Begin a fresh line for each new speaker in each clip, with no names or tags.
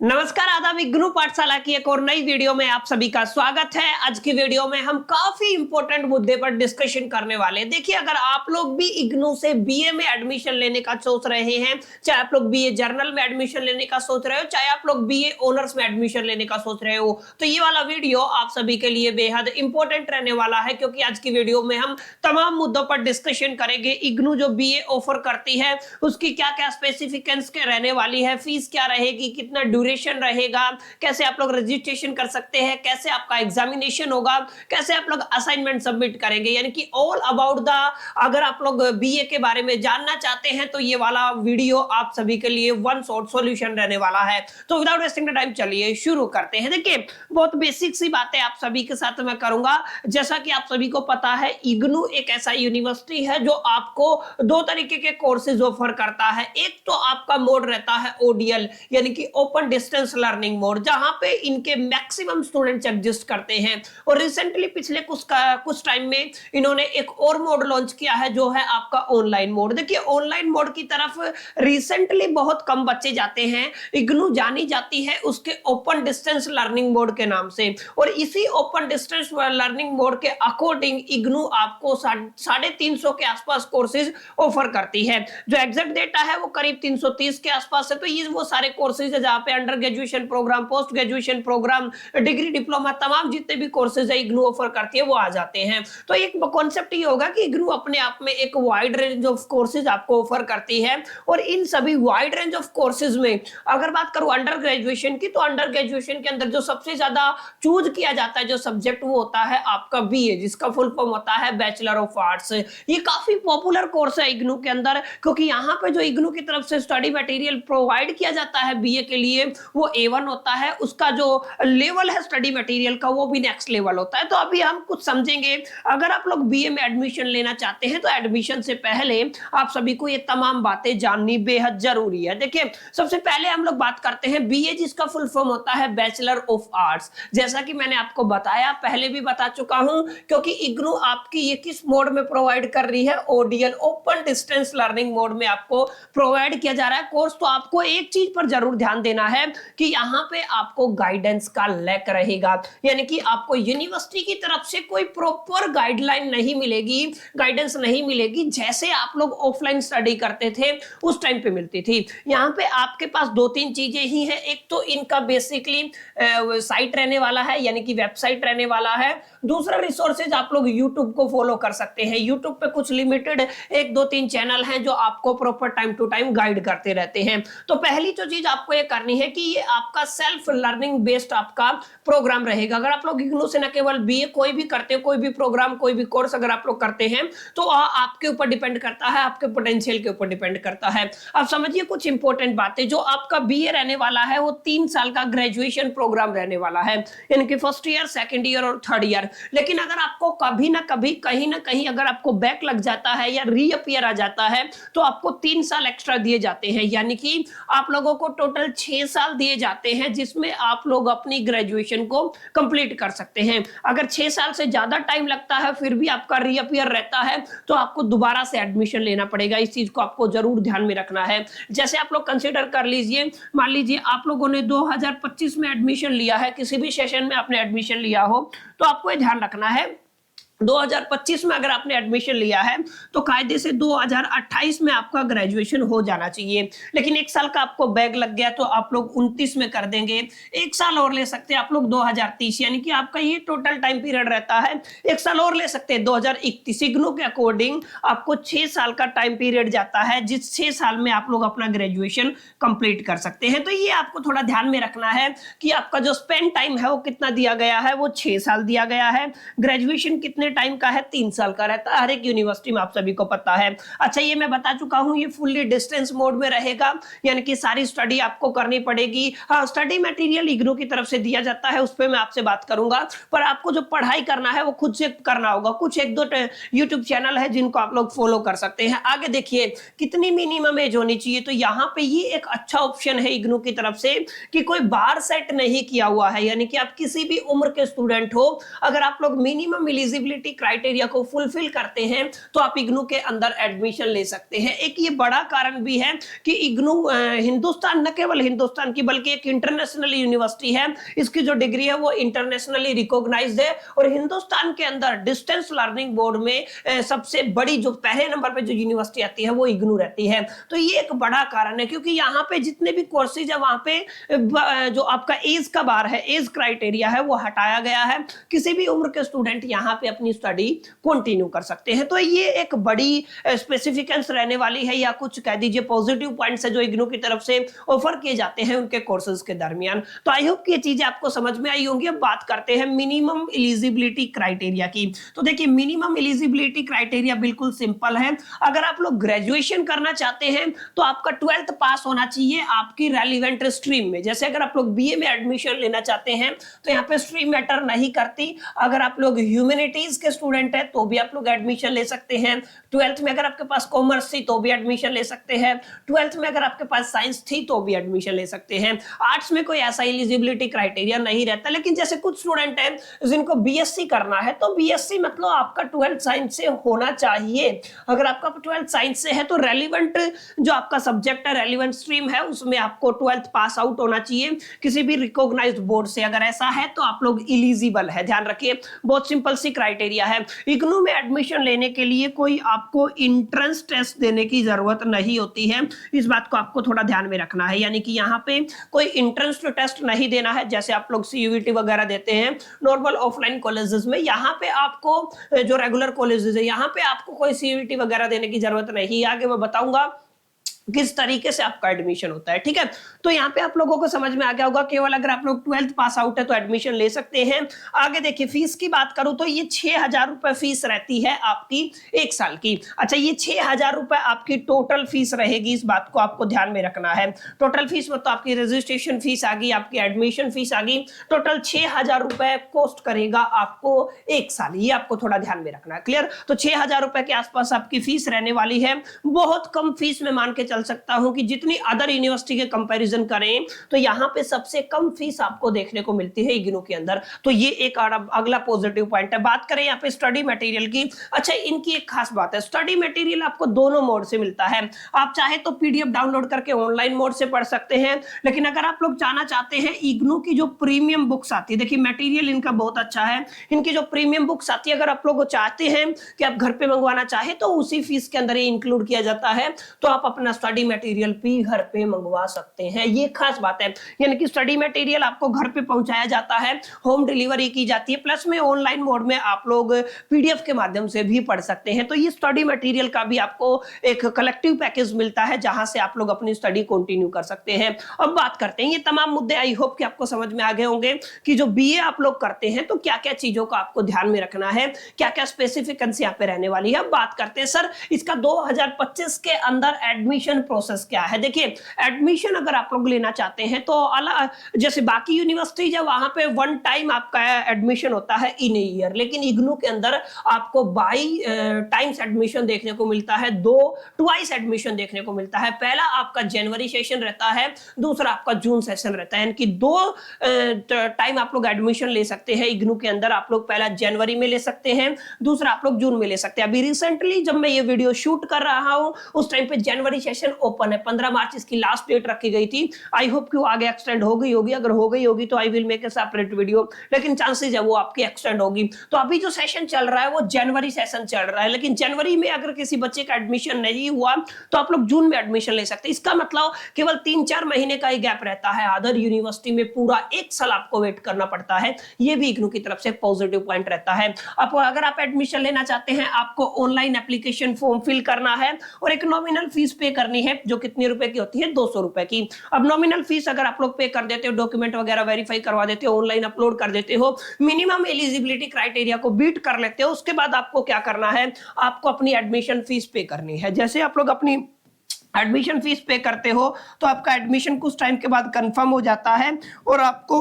नमस्कार, आदाब। इग्नू पाठशाला की एक और नई वीडियो में आप सभी का स्वागत है। आज की वीडियो में हम काफी इंपॉर्टेंट मुद्दे पर डिस्कशन करने वाले हैं। देखिए, अगर आप लोग भी इग्नू से बीए में एडमिशन लेने का सोच रहे हैं, चाहे आप लोग बीए जर्नल में एडमिशन लेने का सोच रहे हो, चाहे आप लोग बीए ऑनर्स में एडमिशन लेने का सोच रहे हो, तो ये वाला वीडियो आप सभी के लिए बेहद इंपॉर्टेंट रहने वाला है, क्योंकि आज की वीडियो में हम तमाम मुद्दों पर डिस्कशन करेंगे। इग्नू जो बीए ऑफर करती है उसकी क्या क्या स्पेसिफिकेशंस रहने वाली है, फीस क्या रहेगी, कितना ड्यूरेशन रहेगा, कैसे आप लोग रजिस्ट्रेशन कर सकते हैं, कैसे आपका एग्जामिनेशन होगा, कैसे आप लोग असाइनमेंट सबमिट करेंगे, यानी कि ऑल अबाउट द। अगर आप लोग बीए के बारे में जानना चाहते हैं तो ये वाला वीडियो आप सभी के लिए वन शॉट सॉल्यूशन रहने वाला है। तो विदाउट वेस्टिंग द टाइम चलिए शुरू करते हैं। देखिए, बहुत बेसिक सी बातें आप सभी के साथ मैं करूंगा। जैसा कि आप सभी को पता है, इग्नू एक ऐसा यूनिवर्सिटी है जो आपको दो तरीके के कोर्सेज ऑफर करता है। एक तो आपका मोड रहता है ओडीएल, यानी कि ओपन डिस्टेंस लर्निंग मोड, जहां पे इनके मैक्सिमम स्टूडेंट्स एग्जिस्ट करते हैं। और रिसेंटली पिछले कुछ टाइम में इन्होंने एक और मोड लॉन्च किया है जो है आपका ऑनलाइन मोड। देखिए, ऑनलाइन मोड की तरफ रिसेंटली बहुत कम बच्चे जाते हैं। इग्नू जानी जाती है उसके ओपन डिस्टेंस लर्निंग मोड के नाम से, और इसी ओपन डिस्टेंस लर्निंग मोड के अकॉर्डिंग इग्नू आपको 350 के आसपास कोर्सेज ऑफर करती है। जो एग्जैक्ट डेटा है वो करीब 330 के आसपास है। तो ये वो सारे कोर्सेज है जहां पे under graduation programme, post graduation programme, degree, diploma, तमाम जितने भी कोर्सेज है इग्नू ऑफर करती है वो आ जाते हैं। तो एक कॉन्सेप्ट ये होगा कि इग्नू अपने आप में एक वाइड रेंज ऑफ कोर्सेज आपको ऑफर करती है। और इन सभी वाइड रेंज ऑफ कोर्सेज में अगर बात करूं अंडर ग्रेजुएशन की, तो अंडर ग्रेजुएशन के अंदर जो सबसे ज्यादा चूज किया जाता है जो सब्जेक्ट, वो होता है आपका बीए, जिसका फुल फॉर्म होता है बैचलर ऑफ आर्ट्स। ये काफी पॉपुलर कोर्स है इग्नू के अंदर, क्योंकि यहाँ पे जो इग्नू की तरफ से स्टडी मटेरियल प्रोवाइड किया जाता है बीए के लिए वो A1 होता है। उसका जो लेवल है स्टडी मटेरियल का वो भी नेक्स्ट लेवल होता है। तो अभी हम कुछ समझेंगे। अगर आप लोग बीए में एडमिशन लेना चाहते हैं तो एडमिशन से पहले आप सभी को ये तमाम बातें जाननी बेहद जरूरी है। देखिए, सबसे पहले हम लोग बात करते हैं बीए, जिसका फुल फॉर्म होता है बैचलर ऑफ आर्ट्स। जैसा कि मैंने आपको बताया, पहले भी बता चुका हूं, क्योंकि इग्नू आपकी ये किस मोड में प्रोवाइड कर रही है, ODL, open distance learning mode में आपको प्रोवाइड किया जा रहा है कोर्स। तो आपको एक चीज पर जरूर ध्यान देना है कि यहाँ पे आपको गाइडेंस का लैक रहेगा, यानी कि आपको यूनिवर्सिटी की तरफ से कोई प्रॉपर गाइडलाइन नहीं मिलेगी, गाइडेंस नहीं मिलेगी, जैसे आप लोग ऑफलाइन स्टडी करते थे उस टाइम पे मिलती थी। यहाँ पे आपके पास दो तीन चीजें ही है। एक तो इनका बेसिकली साइट रहने वाला है, यानी कि वेबसाइट रहने वाला है। दूसरा रिसोर्सेज आप लोग यूट्यूब को फॉलो कर सकते हैं। यूट्यूब पे कुछ लिमिटेड एक दो तीन चैनल हैं जो आपको proper time to time guide करते रहते हैं। तो पहली जो चीज आपको ये करनी है कि ये आपका सेल्फ लर्निंग बेस्ड आपका प्रोग्राम रहेगा। अगर आप लोग इग्नू से न केवल बीए कोई भी करते हो, कोई भी प्रोग्राम, कोई भी कोर्स अगर आप लोग करते हैं, तो आपके ऊपर डिपेंड करता है, आपके पोटेंशियल के ऊपर डिपेंड करता है। अब समझिए कुछ इंपॉर्टेंट बातें। जो आपका बीए रहने वाला है वो 3 साल का ग्रेजुएशन प्रोग्राम रहने वाला है, यानी कि फर्स्ट ईयर, सेकेंड ईयर और थर्ड ईयर। लेकिन अगर आपको कभी ना कभी कहीं ना कहीं अगर आपको बैक लग जाता है या रीअपियर आ जाता है, तो आपको 3 साल एक्स्ट्रा दिए जाते हैं, यानी कि आप लोगों को टोटल 6 साल दिए जाते हैं, जिसमें आप लोग अपनी ग्रेजुएशन को कंप्लीट कर सकते हैं। अगर 6 साल से ज्यादा टाइम लगता है फिर भी आपका रीअपियर रहता है, तो आपको दोबारा से एडमिशन लेना पड़ेगा। इस चीज को आपको जरूर ध्यान में रखना है। जैसे आप लोग कंसीडर कर लीजिए, मान लीजिए आप लोगों ने 2025 में एडमिशन लिया है, किसी भी सेशन में आपने एडमिशन लिया हो, तो आपको ये ध्यान रखना है 2025 में अगर आपने एडमिशन लिया है तो कायदे से 2028 में आपका ग्रेजुएशन हो जाना चाहिए। लेकिन 1 साल का आपको बैग लग गया तो आप लोग 29 में कर देंगे। 1 साल और ले सकते हैं आप लोग 2030, यानी कि आपका ये टोटल टाइम पीरियड रहता है। 1 साल और ले सकते हैं 2031। इग्नू के अकॉर्डिंग आपको 6 साल का टाइम पीरियड जाता है, जिस 6 साल में आप लोग अपना ग्रेजुएशन कंप्लीट कर सकते हैं। तो ये आपको थोड़ा ध्यान में रखना है कि आपका जो स्पेंड टाइम है वो कितना दिया गया है, वो 6 साल दिया गया है। ग्रेजुएशन कितने टाइम का है, 3 साल का रहता है हर एक यूनिवर्सिटी में, आप सभी को पता है। अच्छा, ये मैं बता चुका हूं, ये फुल्ली डिस्टेंस मोड में रहेगा, यानी कि सारी स्टडी आपको करनी पड़ेगी। हाँ, स्टडी मटेरियल इग्नू की तरफ से दिया जाता है, उस पर मैं आपसे बात करूंगा, पर आपको जो पढ़ाई करना है वो खुद से करना होगा। कुछ एक दो यूट्यूब चैनल है जिनको आप लोग फॉलो कर सकते हैं। आगे देखिए, कितनी मिनिमम एज होनी चाहिए, तो यहाँ पे ये एक अच्छा ऑप्शन है इग्नू की तरफ से कि कोई बार सेट नहीं किया हुआ है, यानी कि आप किसी भी उम्र के स्टूडेंट हो, अगर आप लोग मिनिमम एलिजिबिलिटी इलिजिबिलिटी क्राइटेरिया को फुलफिल करते हैं तो आप इग्नू के अंदर एडमिशन ले सकते हैं। एक ये बड़ा कारण भी है कि इग्नू हिंदुस्तान, न केवल हिंदुस्तान की बल्कि एक इंटरनेशनल यूनिवर्सिटी है। इसकी जो डिग्री है वो इंटरनेशनली रिकॉग्नाइज्ड है और हिंदुस्तान के अंदर डिस्टेंस लर्निंग बोर्ड में सबसे बड़ी जो पहले नंबर पे जो यूनिवर्सिटी आती है वो इग्नू रहती है। तो ये एक बड़ा कारण है क्योंकि यहाँ पे जितने भी कोर्सेज है वहां पे जो आपका एज का बार है, एज क्राइटेरिया है वो हटाया गया है। किसी भी उम्र के स्टूडेंट यहाँ पे अपनी स्टडी कंटिन्यू कर सकते हैं। तो ये एक बड़ी स्पेसिफिकेशंस रहने वाली है या कुछ कह दीजिए पॉजिटिव पॉइंट्स है जो इग्नू की तरफ से ऑफर किए जाते हैं उनके कोर्सेज के दरमियान। तो आई होप कि ये चीजें आपको समझ में आई होंगी। अब बात करते हैं मिनिमम एलिजिबिलिटी क्राइटेरिया की। तो देखिए मिनिमम एलिजिबिलिटी क्राइटेरिया बिल्कुल सिंपल है। अगर आप लोग ग्रेजुएशन करना चाहते हैं तो आपका 12th पास होना चाहिए आपकी रेलिवेंट स्ट्रीम में। जैसे अगर आप लोग बीए में एडमिशन लेना चाहते हैं तो यहाँ पे स्ट्रीम मैटर नहीं करती। अगर आप लोग ह्यूमैनिटीज के स्टूडेंट है तो भी आप लोग एडमिशन ले सकते हैं। 12th में अगर आपके पास कॉमर्स थी तो भी एडमिशन ले सकते हैं। 12th में अगर आपके पास साइंस थी तो भी एडमिशन ले सकते हैं। आर्ट्स में कोई ऐसा एलिजिबिलिटी क्राइटेरिया नहीं रहता, लेकिन जैसे कुछ स्टूडेंट हैं जिनको बीएससी करना है तो बीएससी मतलब आपका 12th साइंस से होना चाहिए। अगर आपका 12th साइंस से है तो रेलिवेंट जो आपका सब्जेक्ट है, रेलिवेंट स्ट्रीम है, उसमें आपको 12th पास आउट होना चाहिए किसी भी रिकॉग्नाइज्ड बोर्ड से। अगर ऐसा है तो आप लोग एलिजिबल है। ध्यान रखिए बहुत सिंपल सी क्राइटेरिया है। इग्नू में एडमिशन लेने के लिए कोई आपको एंट्रेंस टेस्ट देने की जरूरत नहीं होती है। इस बात को आपको थोड़ा ध्यान में रखना है, यानी कि यहाँ पे कोई एंट्रेंस टेस्ट नहीं देना है जैसे आप लोग सीयूईटी वगैरह देते हैं नॉर्मल ऑफलाइन कॉलेजेस में। यहाँ पे आपको जो रेगुलर कॉलेजेस है यहाँ पे आपको कोई सीयूईटी वगैरह देने की जरूरत नहीं है। आगे मैं बताऊंगा किस तरीके से आपका एडमिशन होता है, ठीक है। तो यहाँ पे आप लोगों को समझ में आ गया होगा। केवल अगर आप लोग 12th पास आउट है तो एडमिशन ले सकते हैं। आगे देखिए फीस की बात करूं तो ये 6,000 रुपए फीस रहती है आपकी 1 साल की। अच्छा ये 6,000 रुपए आपकी टोटल फीस रहेगी, इस बात को आपको ध्यान में रखना है। टोटल फीस मतलब आपकी रजिस्ट्रेशन फीस आ गई, आपकी एडमिशन फीस आ गई, टोटल 6,000 रुपए कॉस्ट करेगा आपको 1 साल। ये आपको थोड़ा ध्यान में रखना है, क्लियर। तो 6,000 रुपए के आसपास आपकी फीस रहने वाली है। बहुत कम फीस में मान के चल सकता हूं कि जितनी अदर यूनिवर्सिटी के कंपैरिजन करें तो यहां पे सबसे कम फीस आपको देखने को मिलती है इग्नू के अंदर। तो ये एक अगला पॉजिटिव पॉइंट है। बात करें यहां पे स्टडी मटेरियल की। अच्छा इनकी एक खास बात है, स्टडी मटेरियल आपको दोनों मोड से मिलता है। आप चाहे तो पीडीएफ डाउनलोड करके ऑनलाइन मोड से पढ़ सकते हैं, लेकिन अगर आप लोग जाना चाहते हैं इग्नू की जो प्रीमियम बुक्स आती है, देखिए मटेरियल इनका बहुत अच्छा है। इनकी जो प्रीमियम बुक्स आती है अगर आप लोग चाहते हैं कि आप घर पे मंगवाना चाहे तो उसी फीस के अंदर ये इंक्लूड किया जाता है। तो आप अपना स्टडी मटेरियल भी घर पे मंगवा सकते हैं। ये खास बात है, यानी कि स्टडी मटेरियल आपको घर पे पहुंचाया जाता है, होम डिलीवरी की जाती है, प्लस में ऑनलाइन मोड में आप लोग पीडीएफ के माध्यम से भी पढ़ सकते हैं। तो ये स्टडी मटेरियल का भी आपको एक कलेक्टिव पैकेज मिलता है जहां से आप लोग अपनी स्टडी कंटिन्यू कर सकते हैं। अब बात करते हैं ये तमाम मुद्दे, आई होप कि आपको समझ में आ गए होंगे कि जो बीए आप लोग करते हैं तो क्या क्या चीजों का आपको ध्यान में रखना है, क्या क्या स्पेसिफिकेशंस यहाँ पे रहने वाली है। अब बात करते हैं सर इसका 2025 के अंदर एडमिशन प्रोसेस क्या है। देखिए एडमिशन अगर आप लोग लेना चाहते हैं तो जैसे बाकी यूनिवर्सिटीज है वहां पे 1 टाइम आपका एडमिशन होता है इन ए ईयर, लेकिन इग्नू के अंदर आपको 22 टाइम्स एडमिशन देखने को मिलता है, 2 ट्वाइस एडमिशन देखने को मिलता है। पहला आपका जनवरी सेशन रहता है, दूसरा आपका जून सेशन रहता है, यानी कि 2 टाइम आप लोग एडमिशन ले सकते हैं इग्नू के अंदर। आप लोग पहला जनवरी में ले सकते हैं, दूसरा आप लोग जून में ले सकते हैं। अभी रिसेंटली जब मैं ये वीडियो शूट कर रहा हूं उस टाइम पे जनवरी सेशन ओपन है, 15 मार्च इसकी लास्ट डेट रखी गई थी। आई होप कि वो आगे एक्सटेंड हो गई होगी, अगर हो गई होगी तो I will make a separate video, लेकिन चांसेस है वो आपकी एक्सटेंड होगी। तो अभी जो सेशन चल रहा है वो जनवरी सेशन चल रहा है, लेकिन जनवरी में अगर किसी बच्चे का एडमिशन नहीं हुआ तो आप लोग जून में एडमिशन ले सकते हैं। इसका मतलब केवल 3-4 महीने का ही गैप रहता है, अदर यूनिवर्सिटी में पूरा 1 साल आपको वेट करना पड़ता है। ये भी इग्नू की तरफ से पॉजिटिव पॉइंट रहता है। अब अगर आप एडमिशन लेना चाहते हैं आपको ऑनलाइन एप्लीकेशन फॉर्म फिल करना है और एक नॉमिनल फीस पे करनी है जो कितने रुपए की होती है, 200 रुपए की। अब नॉमिनल फीस अगर आप लोग पे कर देते हो, डॉक्यूमेंट वगैरह वेरीफाई करवा देते हो, ऑनलाइन अपलोड कर देते हो, मिनिमम एलिजिबिलिटी क्राइटेरिया को बीट कर लेते हो, उसके बाद आपको क्या करना है, आपको अपनी एडमिशन फीस पे करनी है। जैसे आप लोग अपनी एडमिशन फीस पे करते हो तो आपका एडमिशन कुछ टाइम के बाद कंफर्म हो जाता है और आपको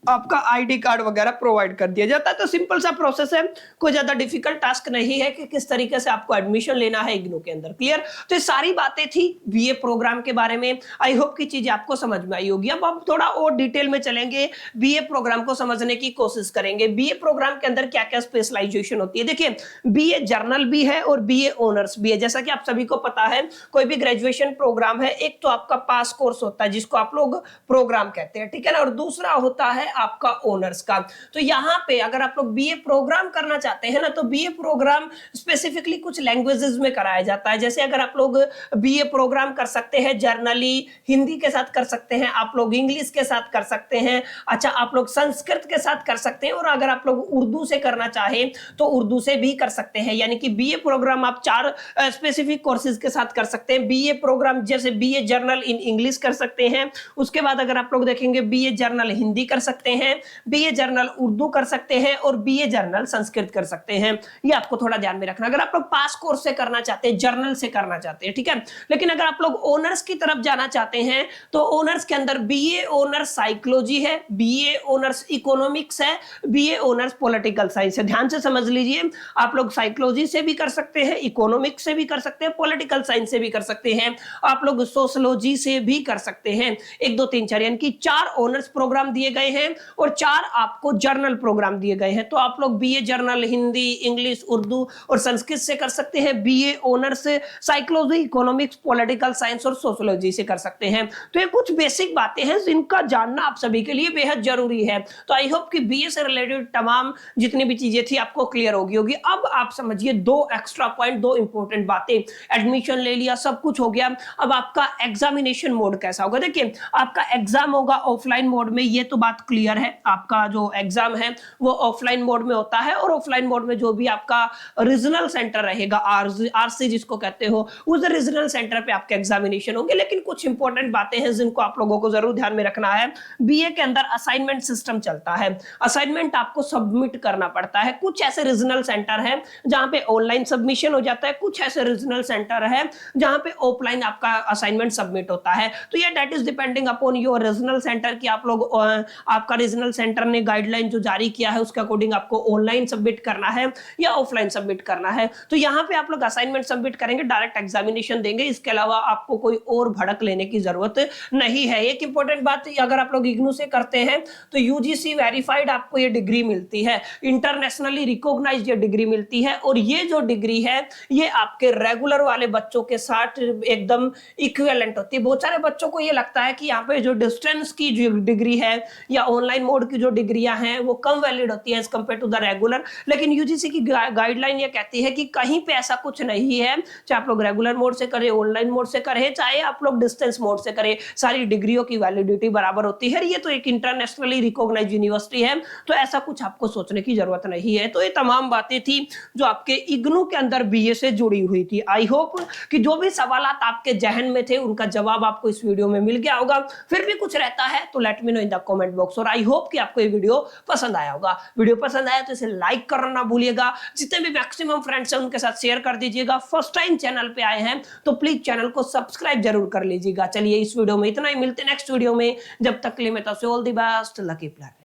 आपका आईडी कार्ड वगैरह प्रोवाइड कर दिया जाता है। तो सिंपल सा प्रोसेस है, कोई ज्यादा डिफिकल्ट टास्क नहीं है कि किस तरीके से आपको एडमिशन लेना है इग्नू के अंदर। क्लियर? तो ये सारी बातें थी बीए प्रोग्राम के बारे में। आई होप की चीजें आपको समझ में आई होगी। अब हम थोड़ा और डिटेल में चलेंगे, बीए प्रोग्राम को समझने की कोशिश करेंगे। बीए प्रोग्राम के अंदर क्या क्या स्पेशलाइजेशन होती है। देखिए, बीए जर्नल भी है और बीए ऑनर्स भी है। जैसा कि आप सभी को पता है, कोई भी ग्रेजुएशन प्रोग्राम है, एक तो आपका पास कोर्स होता है जिसको आप लोग प्रोग्राम कहते हैं, ठीक है ना, और दूसरा होता है आपका ऑनर्स का। तो यहाँ पे अगर आप लोग बीए प्रोग्राम करना चाहते हैं ना, तो बीए प्रोग्राम स्पेसिफिकली कुछ लैंग्वेजेस में कराया जाता है। जैसे अगर आप लोग बीए प्रोग्राम कर सकते हैं जर्नली हिंदी के साथ कर सकते हैं, आप लोग इंग्लिश के साथ कर सकते हैं, अच्छा आप लोग संस्कृत के साथ कर सकते हैं, और अगर आप लोग उर्दू से करना चाहें तो उर्दू से भी कर सकते हैं। यानी कि बीए प्रोग्राम आप 4 स्पेसिफिक कोर्सेज के साथ कर सकते हैं। बीए प्रोग्राम जैसे बीए जर्नल इन इंग्लिश कर सकते हैं, उसके बाद अगर आप लोग देखेंगे बीए जर्नल हिंदी कर सकते हैं, बीए जर्नल उर्दू कर सकते हैं, और बीए जर्नल संस्कृत कर सकते हैं। ये आपको थोड़ा ध्यान में रखना। अगर आप लोग पास कोर्स से करना चाहते हैं, जर्नल से करना चाहते हैं, ठीक है। लेकिन अगर आप लोग ऑनर्स की तरफ जाना चाहते हैं तो ऑनर्स के अंदर बीए ऑनर्स साइकोलॉजी है, बीए ऑनर्स इकोनॉमिक्स है, बीए ऑनर्स पॉलिटिकल साइंस है। ध्यान से समझ लीजिए, आप लोग साइकोलॉजी से भी कर सकते हैं, इकोनॉमिक्स से भी कर सकते हैं, पॉलिटिकल साइंस से भी कर सकते हैं, आप लोग सोशलॉजी से भी कर सकते हैं। 1 2 3 4 यानी कि 4 ऑनर्स प्रोग्राम दिए गए हैं और 4 आपको जर्नल प्रोग्राम दिए गए हैं। तो आप लोग BA journal Hindi, English, Urdu और संस्कृत से कर सकते हैं, BA honours psychology, economics, political science और सोशलॉजी से कर सकते हैं। तो ये कुछ बेसिक बातें हैं जिनका जानना आप सभी के लिए बेहद जरूरी है। तो आई होप कि बीए से रिलेटेड तमाम जितनी भी चीजें थी आपको क्लियर होगी। अब आप समझिए 2 एक्स्ट्रा पॉइंट, 2 इंपॉर्टेंट बातें। एडमिशन ले लिया, सब कुछ हो गया, अब आपका एग्जामिनेशन मोड कैसा होगा। देखिए, आपका एग्जाम होगा ऑफलाइन मोड में, ये तो बात क्लियर है। आपका जो एग्जाम है वो ऑफलाइन मोड में होता है, और ऑफलाइन मोड में जो भी आपका रीजनल सेंटर रहेगा, आरसी जिसको कहते हो, उस रीजनल सेंटर पे आपके एग्जामिनेशन होंगे। लेकिन कुछ इंपॉर्टेंट बातें हैं जिनको आप लोगों को जरूर ध्यान में रखना है। बीए के अंदर असाइनमेंट सिस्टम चलता है, असाइनमेंट आपको सबमिट करना पड़ता है। कुछ ऐसे रीजनल सेंटर है जहां पे ऑनलाइन सबमिशन हो जाता है, कुछ ऐसे रीजनल सेंटर है जहां पे ऑफलाइन आपका असाइनमेंट सबमिट होता है। तो ये that is depending upon your regional centre कि आप लोग आपका रीजनल सेंटर ने गाइडलाइन जो जारी किया है उसके अकॉर्डिंग आपको ऑनलाइन सबमिट करना है या ऑफलाइन सबमिट करना है। तो यहाँ पे आप लोग असाइनमेंट सबमिट करेंगे, डायरेक्ट एग्जामिनेशन देंगे, इसके अलावा आपको कोई और भड़क लेने की जरूरत नहीं है। एक इंपॉर्टेंट बात, अगर आप लोग इग्नू से करते हैं तो यूजीसी वेरीफाइड आपको ये डिग्री मिलती है, इंटरनेशनली रिकॉग्नाइज्ड ये डिग्री मिलती है, और ये जो डिग्री है ये आपके रेगुलर वाले बच्चों के साथ एकदम इक्विवेलेंट होती है। बहुत सारे बच्चों को ये लगता है कि यहाँ पे जो डिस्टेंस की जो डिग्री है या ऑनलाइन मोड की जो डिग्रियां हैं वो कम वैलिड होती है as compared to the regular. लेकिन यूजीसी की गाइडलाइन ये कहती है कि कहीं पे ऐसा कुछ नहीं है, चाहे आप लोग रेगुलर मोड से करें, ऑनलाइन मोड से करें, चाहे आप लोग डिस्टेंस मोड से करें, सारी डिग्रियों की वैलिडिटी बराबर होती है। ये तो एक इंटरनेशनली रिकॉग्नाइज्ड यूनिवर्सिटी है, तो ऐसा कुछ आपको सोचने की जरूरत नहीं है। तो ये तमाम बातें थी जो आपके इग्नू के अंदर बीए से जुड़ी हुई थी। आई होप कि जो भी सवालात आपके जहन में थे उनका जवाब आपको इस वीडियो में मिल गया होगा। फिर भी कुछ रहता है तो let me know in the comment box, और आई होप कि आपको ये वीडियो पसंद आया होगा। वीडियो पसंद आया तो इसे लाइक करना ना भूलिएगा, जितने भी मैक्सिमम फ्रेंड्स हैं उनके साथ शेयर कर दीजिएगा। फर्स्ट टाइम चैनल पे आए हैं तो प्लीज चैनल को सब्सक्राइब जरूर कर लीजिएगा। चलिए इस वीडियो में इतना ही, मिलते नेक्स्ट वीडियो में, जब तक के लिए मैं all the best, lucky plan.